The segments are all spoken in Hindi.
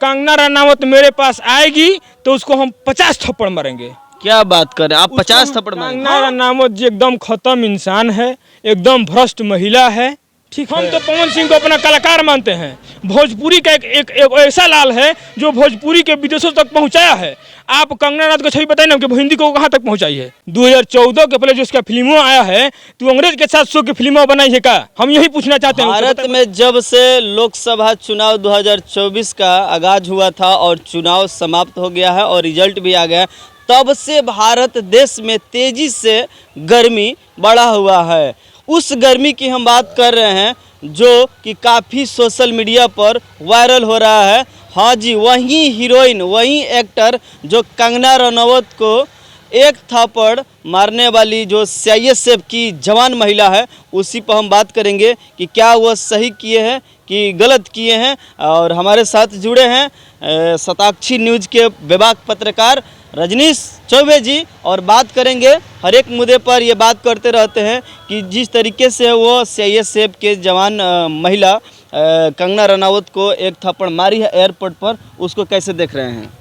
कंगना रनावत मेरे पास आएगी तो उसको हम 50 थप्पड़ मारेंगे। क्या बात कर रहे हैं आप, 50 थप्पड़ मारेंगे? कंगना रनावत जी एकदम खत्म इंसान है, एकदम भ्रष्ट महिला है। ठीक, हम तो पवन सिंह को अपना कलाकार मानते हैं। भोजपुरी का एक ऐसा लाल है जो भोजपुरी के विदेशों तक पहुंचाया है। आप कंगना रनावत को छवि बताइए ना कि वो हिंदी को कहाँ तक पहुंचाई है। 2014 के पहले जो उसका फिल्मों आया है तो अंग्रेज के साथ 100 की फिल्मों बनाई है क्या? हम यही पूछना चाहते हैं। भारत में जब से लोकसभा चुनाव 2024 का आगाज हुआ था और चुनाव समाप्त हो गया है और रिजल्ट भी आ गया, तब से भारत देश में तेजी से गर्मी बढ़ा हुआ है। उस गर्मी की हम बात कर रहे हैं जो कि काफ़ी सोशल मीडिया पर वायरल हो रहा है। हाँ जी, वही हीरोइन, वही एक्टर जो कंगना रनावत को एक थप्पड़ मारने वाली जो सीआईएसएफ की जवान महिला है, उसी पर हम बात करेंगे कि क्या वह सही किए हैं कि गलत किए हैं। और हमारे साथ जुड़े हैं शताक्षी न्यूज़ के विभाग पत्रकार रजनीश चौबे जी, और बात करेंगे हर एक मुद्दे पर। ये बात करते रहते हैं कि जिस तरीके से वो सीआईएसएफ के जवान महिला कंगना रनावत को एक थप्पड़ मारी है एयरपोर्ट पर, उसको कैसे देख रहे हैं?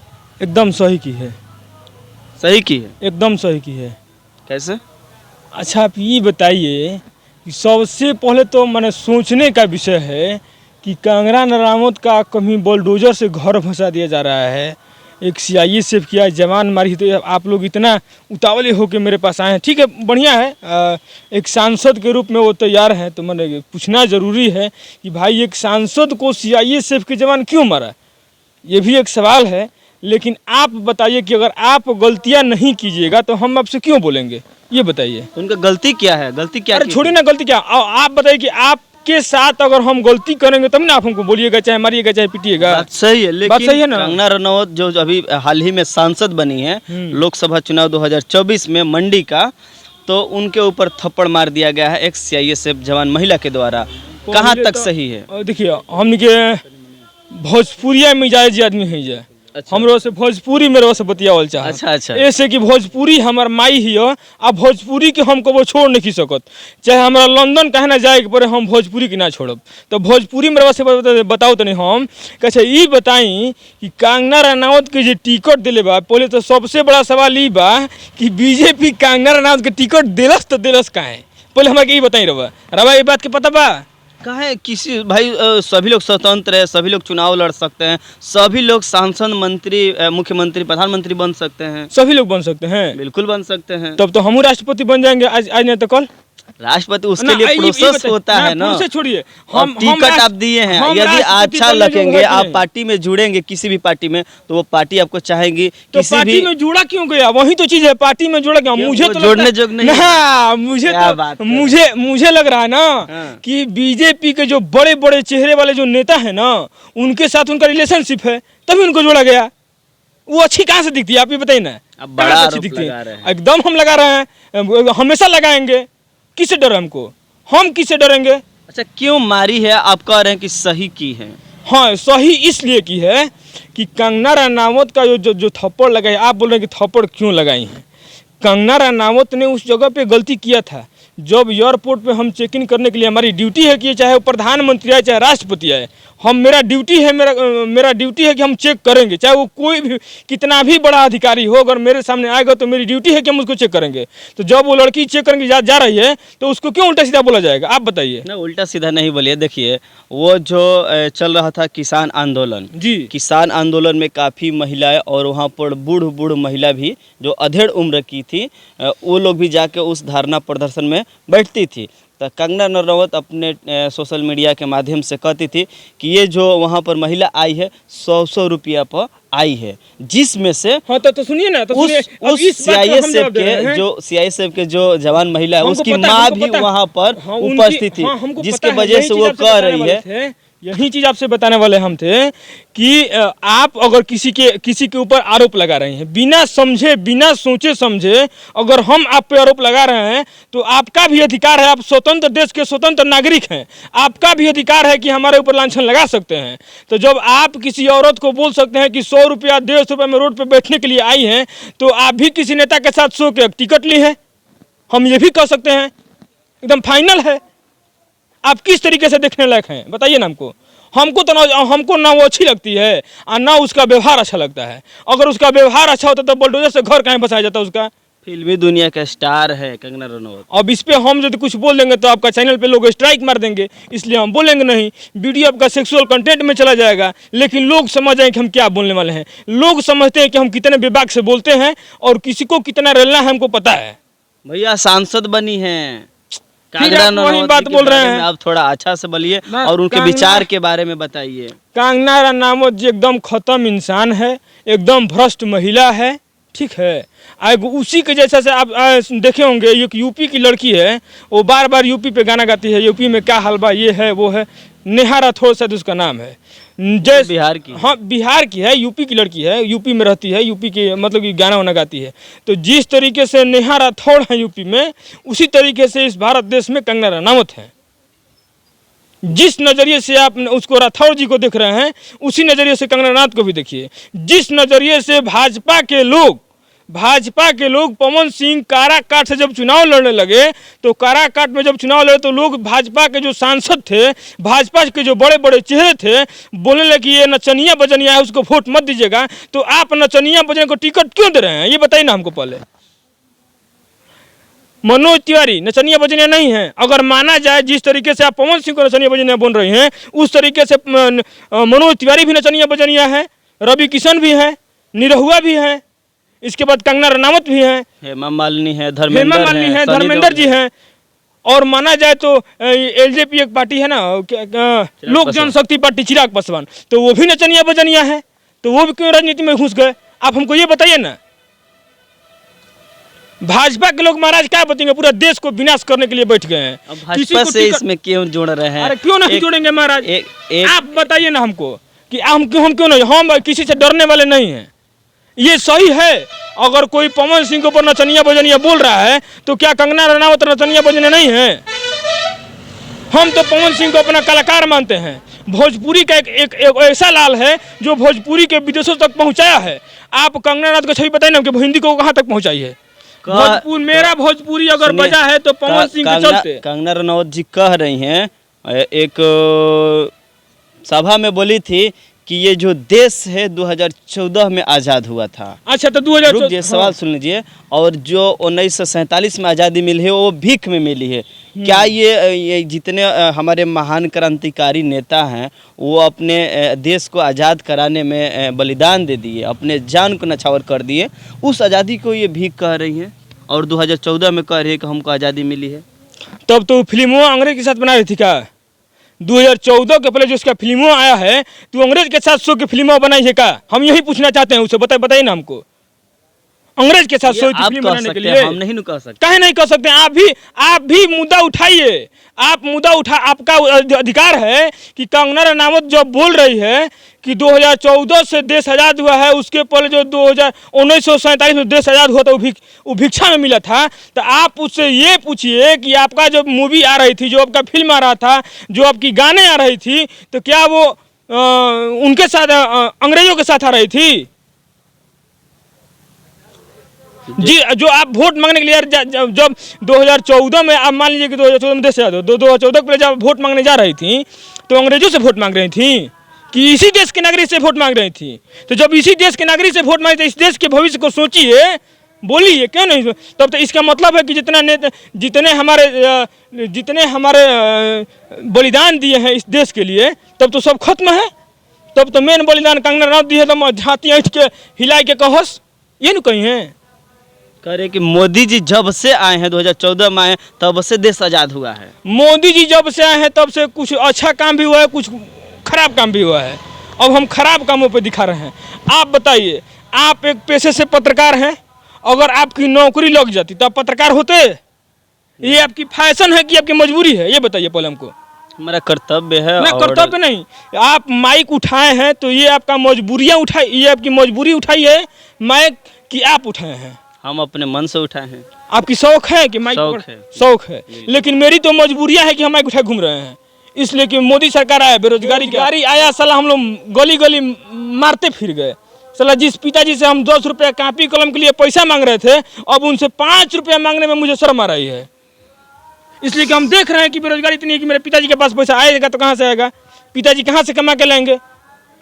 एकदम सही की है। सही की है? एकदम सही की है। कैसे? अच्छा, आप ये बताइए कि सबसे पहले तो मैंने सोचने का विषय है कि कंगना रनावत का कहीं बुलडोजर से घर फंसा दिया जा रहा है, एक सीआईएसएफ किया जवान मारी, तो आप लोग इतना उतावले होकर मेरे पास आए हैं। ठीक है, बढ़िया है। एक सांसद के रूप में वो तैयार हैं, तो मैंने पूछना ज़रूरी है कि भाई एक सांसद को सीआईएसएफ के जवान क्यों मारा, ये भी एक सवाल है। लेकिन आप बताइए कि अगर आप गलतियां नहीं कीजिएगा तो हम आपसे क्यों बोलेंगे, ये बताइए। उनका गलती क्या है? गलती क्या? अरे छोड़िए ना गलती क्या, आप बताइए कि आपके साथ अगर हम गलती करेंगे तब ना आप हमको बोलिएगा, चाहे मारिएगा चाहे पीटिएगा। बात सही है, लेकिन बात सही है ना। कंगना रनावत जो अभी हाल ही में सांसद बनी है लोकसभा चुनाव 2024 में मंडी का, तो उनके ऊपर थप्पड़ मार दिया गया है एक सीआईएसएफ जवान महिला के द्वारा। कहाँ तक सही है? देखिए, हम के भोजपुरिया मिजाज आदमी है जे। अच्छा। हमरो से भोजपुरी में से बतियावल चाह। अच्छा। ऐसे कि भोजपुरी हमार माई ही हो, आ भोजपुरी के हमको वो छोड़ नहीं सकत। चाहे हमारा लंदन कहे ना जाए के पड़े, हम भोजपुरी के ना छोड़ब। तो भोजपुरी में से बताओ तो नहीं हम कैसे ये बताई कि कंगना रनावत के जो टिकट दिले बा, पहले तो सबसे बड़ा सवाल ये बा कि बीजेपी कंगना रनावत के टिकट दिलस तो दिलस काहे? पहले हमारे ये बताई रवा ये बात के पता बा? कहे किसी भाई सभी लोग स्वतंत्र है, सभी लोग चुनाव लड़ सकते हैं, सभी लोग सांसद, मंत्री, मुख्यमंत्री, प्रधानमंत्री बन सकते हैं। सभी लोग बन सकते हैं, बिल्कुल बन सकते हैं। तब तो हम राष्ट्रपति बन जाएंगे आज नहीं तो कल। राष्ट्रपति उसके लिए प्रोसेस होता है ना। छोड़िए, हम टिकट आप दिए हैं, यदि अच्छा लगेंगे, आप पार्टी में जुड़ेंगे किसी भी पार्टी में, तो वो पार्टी आपको चाहेगी। तो किसी पार्टी में जुड़ा क्यों गया? वही तो चीज है, पार्टी में जुड़ा गया। मुझे तो जोड़ने जोग नहीं है। मुझे लग रहा है ना कि बीजेपी के जो बड़े बड़े चेहरे वाले जो नेता है ना, उनके साथ उनका रिलेशनशिप है, तभी उनको जोड़ा गया। वो अच्छी कहाँ से दिखती है, आप ये बताइए ना। बड़ा अच्छी दिखती है? एकदम हम लगा रहे हैं, हमेशा लगाएंगे। किससे डर हमको? हम किससे डरेंगे? अच्छा, क्यों मारी है? आप कह रहे हैं कि सही की है। हाँ, सही इसलिए की है कि कंगना रनावत का जो थप्पड़ लगाई, आप बोल रहे हैं कि थप्पड़ क्यों लगाई है। कंगना रनावत ने उस जगह पे गलती किया था जब एयरपोर्ट पे हम चेक इन करने के लिए, हमारी ड्यूटी है कि चाहे वो प्रधानमंत्री आए चाहे राष्ट्रपति आए, मेरा ड्यूटी है कि हम चेक करेंगे, चाहे वो कोई भी कितना भी बड़ा अधिकारी हो, अगर मेरे सामने आएगा तो मेरी ड्यूटी है कि हम उसको चेक करेंगे। तो जब वो लड़की चेक करने जा रही है तो उसको क्यों उल्टा सीधा बोला जाएगा, आप बताइए ना। उल्टा सीधा नहीं बोलिए। देखिए, वो जो चल रहा था किसान आंदोलन जी, किसान आंदोलन में काफ़ी महिलाएं और वहाँ पर बूढ़ महिला भी जो अधेड़ उम्र की थी, वो लोग भी जाके उस धरना प्रदर्शन में बैठती थी। तो कंगना रनावत अपने सोशल मीडिया के माध्यम से कहती थी कि ये जो वहाँ पर महिला आई है 100 रुपया पर आई है, जिसमें से हाँ तो सुनिए ना, तो उस सीआईएसएफ के जो जवान महिला है उसकी माँ भी वहाँ पर उपस्थित थी, जिसकी वजह से वो कह रही है। यही चीज आपसे बताने वाले हम थे कि आप अगर किसी के ऊपर आरोप लगा रहे हैं बिना समझे, बिना सोचे समझे, अगर हम आप पे आरोप लगा रहे हैं तो आपका भी अधिकार है। आप स्वतंत्र देश के स्वतंत्र नागरिक हैं, आपका भी अधिकार है कि हमारे ऊपर लांछन लगा सकते हैं। तो जब आप किसी औरत को बोल सकते हैं कि 100 रुपया 150 रुपये में रोड पे बैठने के लिए आई हैं, तो आप भी किसी नेता के साथ 100 के टिकट ली है, हम ये भी कह सकते हैं। एकदम फाइनल है। आप किस तरीके से देखने लायक हैं बताइए ना हमको। हमको ना वो अच्छी लगती है और ना उसका व्यवहार अच्छा लगता है। अगर उसका व्यवहार अच्छा होता तो बुलडोजर से घर कहीं बसाया जाता उसका। फिल्मी दुनिया का स्टार है कंगना रनौत। अब इस पे हम यदि कुछ बोल देंगे तो आपका चैनल पे लोग स्ट्राइक मार देंगे, इसलिए हम बोलेंगे नहीं। वीडियो आपका सेक्सुअल कंटेंट में चला जाएगा, लेकिन लोग समझ जाएंगे कि हम क्या बोलने वाले हैं। लोग समझते हैं कि हम कितने विभाग से बोलते हैं और किसी को कितना रलना है हमको पता है। भैया सांसद बनी हैं फिर आप वही रनौत बात जी के बोल रहे बारे में हैं। आप थोड़ा अच्छा से बोलिए ना, और उनके कंगना- विचार के बारे में बताइए। कंगना रनौत जी एकदम खत्म इंसान है, एकदम भ्रष्ट महिला है, ठीक है। उसी के जैसा से आप देखे होंगे, एक यूपी की लड़की है, वो बार बार यूपी पे गाना गाती है, यूपी में क्या हलवा ये है वो है, नेहा राठौर शायद उसका नाम है। जैसे बिहार की। हाँ बिहार की है, यूपी की लड़की है, यूपी में रहती है, यूपी के मतलब कि गाना वाना गाती है। तो जिस तरीके से नेहा राठौर है यूपी में, उसी तरीके से इस भारत देश में कंगना रनौत है। जिस नज़रिए से आप उसको राठौर जी को देख रहे हैं, उसी नज़रिए से कंगना रनौत को भी देखिए। जिस नज़रिए से भाजपा के लोग पवन सिंह काराकाट से जब चुनाव लड़ने लगे, तो काराकाट में जब चुनाव लड़े तो लोग भाजपा के जो सांसद थे, भाजपा के जो बड़े बड़े चेहरे थे, बोलने लगे कि ये नचनिया बजनिया है, उसको वोट मत दीजिएगा। तो आप नचनिया बजनिया को टिकट क्यों दे रहे हैं, ये बताइए ना हमको पहले। मनोज तिवारी नचनिया बजनिया नहीं है। अगर माना जाए जिस तरीके से आप पवन सिंह को नचनिया बजनिया बोल रही हैं, उस तरीके से मनोज तिवारी भी नचनिया बजनिया है, रवि किशन भी है, निरहुआ भी है, इसके बाद कंगना रनौत भी है, हेमा मालिनी है, हेमा मालिनी है, धर्मेंद्र जी हैं। और माना जाए तो एलजेपी एक पार्टी है ना, लोक जनशक्ति पार्टी, चिराग पासवान, तो वो भी नचनिया बजनिया है। तो वो भी क्यों राजनीति में घुस गए, आप हमको ये बताइए ना। भाजपा के लोग महाराज क्या बताएंगे, पूरा देश को विनाश करने के लिए बैठ गए हैं। अब भाजपा से इसमें क्यों जोड़ रहे हैं? अरे क्यों नहीं जोड़ेंगे महाराज, एक आप बताइए ना हमको कि हम क्यों नहीं, हम किसी से डरने वाले नहीं हैं। ये सही है, अगर कोई पवन सिंह के ऊपर नचनिया बजनिया बोल रहा है तो क्या कंगना रनौत नचनिया बजनिया नहीं है? हम तो पवन सिंह को अपना कलाकार मानते हैं। भोजपुरी का एक ऐसा लाल है जो भोजपुरी के विदेशों तक पहुंचाया है। आप कंगना रनौत को छवि बताइए ना कि हिंदी को कहाँ तक पहुंचाई है। मेरा भोजपुरी अगर बजा है तो पवन सिंह के चलते। कंगना रनौत जी कह रही हैं, एक सभा में बोली थी कि ये जो देश है 2014 में आज़ाद हुआ था। अच्छा तो 2014 सवाल सुन लीजिए। और जो 1947 में आज़ादी मिली है वो भीख में मिली है। क्या ये जितने हमारे महान क्रांतिकारी नेता हैं वो अपने देश को आज़ाद कराने में बलिदान दे दिए, अपने जान को नछावर कर दिए, उस आज़ादी को ये भीख कह रही हैं और 2014 में कह रही है कि हमको आज़ादी मिली है? तब तो फिल्मों अंग्रेज के साथ बना रही थी क्या? 2014 के पहले जो उसका फिल्मों आया है तो अंग्रेज के साथ शो की फिल्मों बनाई है क्या? हम यही पूछना चाहते हैं उससे, बताइए ना हमको। अंग्रेज के साथ शो की फिल्म बनाने के लिए हम नहीं कह सकते। काहे नहीं कह सकते? आप भी मुद्दा उठाइए, आप मुद्दा उठा, आपका अधिकार है कि कंगना रनौत जब बोल रही है कि 2014 से देश आज़ाद हुआ है, उसके पहले जो 1947 में देश आज़ाद हुआ था वो भिक्षा में मिला था, तो आप उससे ये पूछिए कि आपका जो मूवी आ रही थी, जो आपका फिल्म आ रहा था, जो आपकी गाने आ रही थी, तो क्या वो उनके साथ अंग्रेजों के साथ आ रही थी? जी, जो आप वोट मांगने के लिए जब 2014 में आप मान लीजिए कि 2014 में देश आज़ाद हो, 2014 के पहले जब वोट मांगने जा रही थी तो अंग्रेजों से वोट मांग रही थी कि इसी देश के नागरिक से वोट मांग रही थी? तो जब इसी देश के नागरिक से वोट मांगे तो इस देश के भविष्य को सोचिए, बोलिए क्यों नहीं। तब तो इसका मतलब है कि जितने हमारे बलिदान दिए हैं इस देश के लिए, तब तो सब खत्म है। तब तो मेन बलिदान कंगना रनौत दी है, तो झाती ऐठ के हिलाई के कहस, ये न कहीं है। कह रहे कि मोदी जी जब से आए हैं 2014 में आए तब से देश आज़ाद हुआ है। मोदी जी जब से आए हैं तब से कुछ अच्छा काम भी हुआ है, कुछ खराब काम भी हुआ है। अब हम खराब कामों पे दिखा रहे हैं। आप बताइए, आप एक पेशे से पत्रकार हैं, अगर आपकी नौकरी लग जाती तो आप पत्रकार होते? ये आपकी फैशन है कि आपकी मजबूरी है, ये बताइए पहले हमको। हमारा कर्तव्य है। ना कर्तव्य नहीं, आप माइक उठाए हैं तो ये आपका मजबूरियाँ उठाई, ये आपकी मजबूरी उठाई है माइक कि आप उठाए हैं? हम अपने मन से उठाए हैं। आपकी शौक है कि माइक? शौक है, लेकिन मेरी तो मजबूरियाँ है कि हम माइक उठाए घूम रहे हैं, इसलिए कि मोदी सरकार आया, बेरोजगारी आया, साला हम लोग गली गली मारते फिर गए। साला जिस पिताजी से हम 10 रुपया कापी कलम के लिए पैसा मांग रहे थे, अब उनसे 5 रुपया मांगने में मुझे शर्म आ रही है, इसलिए कि हम देख रहे हैं कि बेरोजगारी इतनी है कि मेरे पिताजी के पास पैसा आएगा तो कहाँ से आएगा? पिताजी कहाँ से कमा के लाएंगे?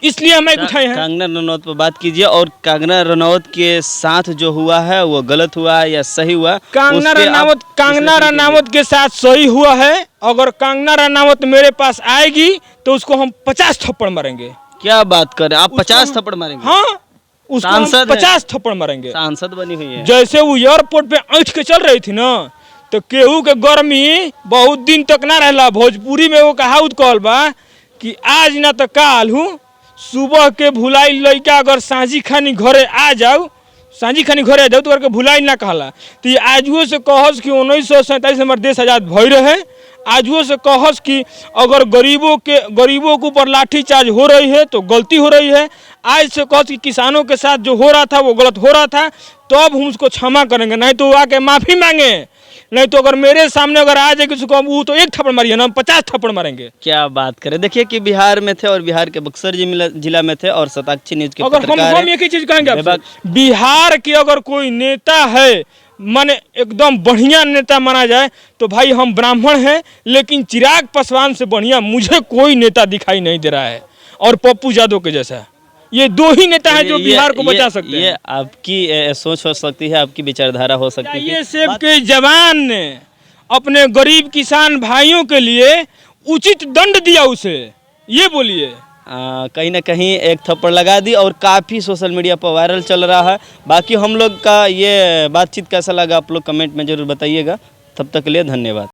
इसलिए हम उठाए हैं। कंगना रनौत पर बात कीजिए, और कंगना रनौत के साथ जो हुआ है वो गलत हुआ है या सही हुआ? कंगना रनावत के साथ सही हुआ है। अगर कंगना रनावत मेरे पास आएगी तो उसको हम 50 थप्पड़ मारेंगे। क्या बात कर रहे हैं आप? 50 थप्पड़ मारेंगे? हाँ, उसको हम सांसद है। 50 थप्पड़ मारेंगे। सांसद बनी हुई है। जैसे वो एयरपोर्ट पे ऐठ के चल रही थी ना, तो केहू के गर्मी बहुत दिन तक ना रहला। भोजपुरी में वो कहावत कहल बा कि आज ना तो काल हूँ, सुबह के भुलाई लइका अगर सांझी खानी घरे आ जाओ तो करके भुलाई ना कहला। तो ये आजुओ से कहस कि 1947 हमारे देश आज़ाद भई रहे। आजुओ से कहस कि अगर गरीबों के ऊपर लाठीचार्ज हो रही है तो गलती हो रही है। आज से कहस कि किसानों के साथ जो हो रहा था वो गलत हो रहा था, तो अब हम उसको क्षमा करेंगे, नहीं तो वो आके माफ़ी मांगे। नहीं तो अगर मेरे सामने अगर आ जाएगी उसको वो तो 1 थप्पड़ मारिए ना, हम 50 थप्पड़ मारेंगे। क्या बात करें, देखिए कि बिहार में थे और बिहार के बक्सर जिला में थे और शताक्षी न्यूज के अगर पत्रकार हम एक ही चीज कहेंगे आपसे, बिहार के अगर कोई नेता है माने एकदम बढ़िया नेता माना जाए तो भाई हम ब्राह्मण हैं, लेकिन चिराग पासवान से बढ़िया मुझे कोई नेता दिखाई नहीं दे रहा है, और पप्पू यादव के जैसा। ये 2 ही नेता हैं जो बिहार को बचा सकते हैं। ये आपकी सोच हो सकती है, आपकी विचारधारा हो सकती है। ये सेब के जवान ने अपने गरीब किसान भाइयों के लिए उचित दंड दिया उसे, ये बोलिए। कहीं ना कहीं एक थप्पड़ लगा दी और काफ़ी सोशल मीडिया पर वायरल चल रहा है। बाकी हम लोग का ये बातचीत कैसा लगा आप लोग कमेंट में ज़रूर बताइएगा। तब तक के लिए धन्यवाद।